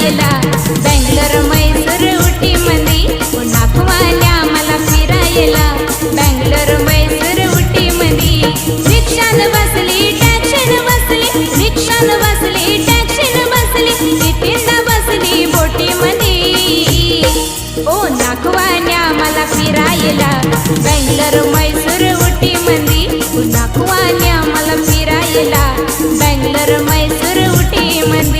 फिरायला बेंगलोर मैसूर उटी मंदी नाखवाल्या मला फिरायला बेंगलोर मैसूर उटी मंदी रिक्षान बसली टॅक्सीन बसली रिक्षान बसली टॅक्सीन बसली तिथींदा बसली बोटी मंदी ओ नाखवाल्या मला फिरायला बेंगलोर मैसूर उटी मंदी नाखवाल्या मला फिरायला बेंगलोर मैसूर उटी मंदी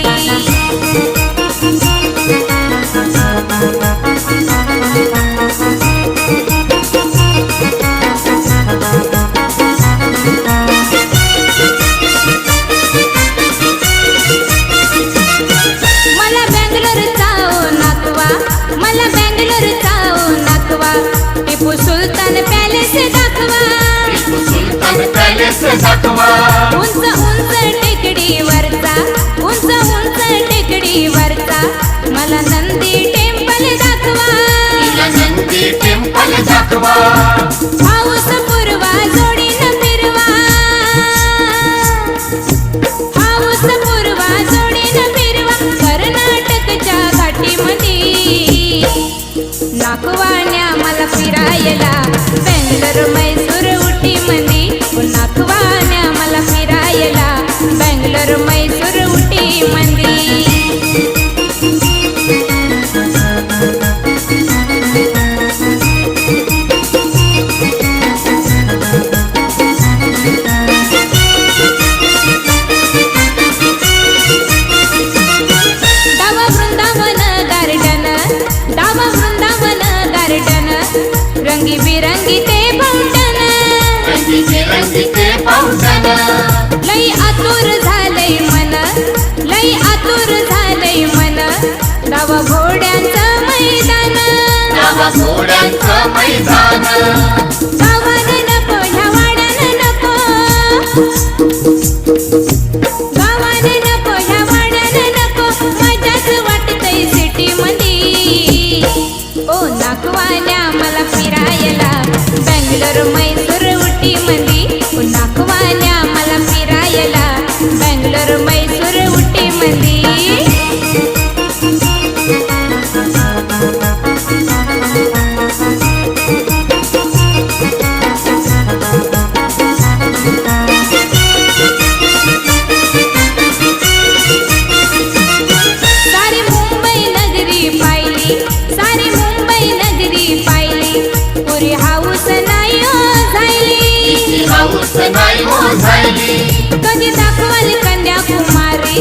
टिपू सुलतान पॅलेस दाखवा उंच उंच टेकडीवरचा उंच उंच टेकडीवरचा मला नंदी टेम्पल दाखवा पाऊस पूर्वा जोडीनं फिरवा पाऊस पूर्वा जोडीनं फिरवा कर्नाटकच्या घाटीमध्ये नाखवाल्या मला फिरायला बेंगलोर मैसूर उटी मंदी नाखवाल्या मला फिरायला बेंगलोर मैसूर उटी मंदी रंगी बिरंगी ते फाउंटन लई आतुर झालंय मन लई आतुर झालंय मन गावा घोड्यांचं मैदान गावानं नको ह्या वाड्यानं नको गावानं नको ह्या वाड्यानं नको मजाच वाटतंय सिटी मंदी ओ नाखवाल्या मला फिरायला बेंगलोर मैसूर उटी मंदी नाखवाल्या मला फिरायला बेंगलोर मैसूर उटी मंदी सारी मुंबई नगरी पाहिली सारी मुंबई नगरी पाहिली पुरी हाऊस नाही हो झाली कधी दाखवाल कन्याकुमारी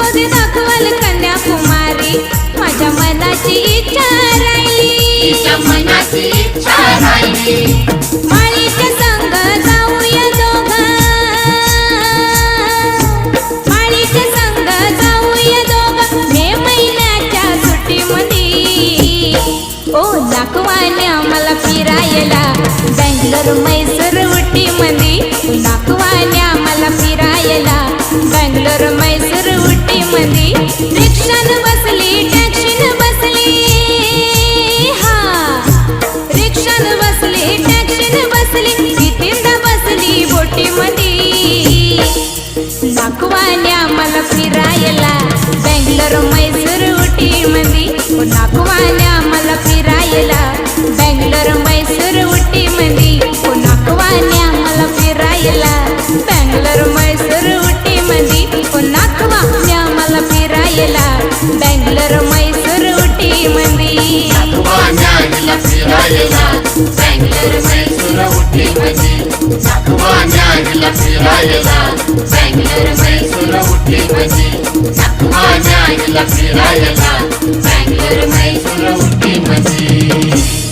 कधी दाखवाल कन्याकुमारी माझ्या मनाची इच्छा राहिली माळीच्या संग जाऊया दोघं माळीच्या संग जाऊया दोघं मे महिन्याच्या सुट्टीमध्ये ओ नाखवाल्या मला फिरायला बेंगलोर मैसूर उटी मंदी नाखवाल्या मला फिरायला बेंगलोर मैसूर उटी मंदी रिक्षान बसली टॅक्सीन बसली हा रिक्षान बसली टॅक्सीन बसली तिथींदा बसली बोटी मंदी नाखवाल्या मला फिरायला बेंगलोर मैसूर उटी मंदी नाखवाल्या मला फिरायला बेंगलोर मैसूर उटी मंदी नाखवाल्या मला फिरायला बेंगलोर मैसूर उटी मंदी नाखवाल्या मला फिरायला बेंगलोर मैसूर उटी मंदी नाखवाल्या फिरायला बेंगलोर मैसूर उटी मंदी नाखवाल्या फिरायला बेंगलोर मैसूर उटी मंदी नाखवाल्या फिरायला बेंगलोर मैसूर उटी मंदी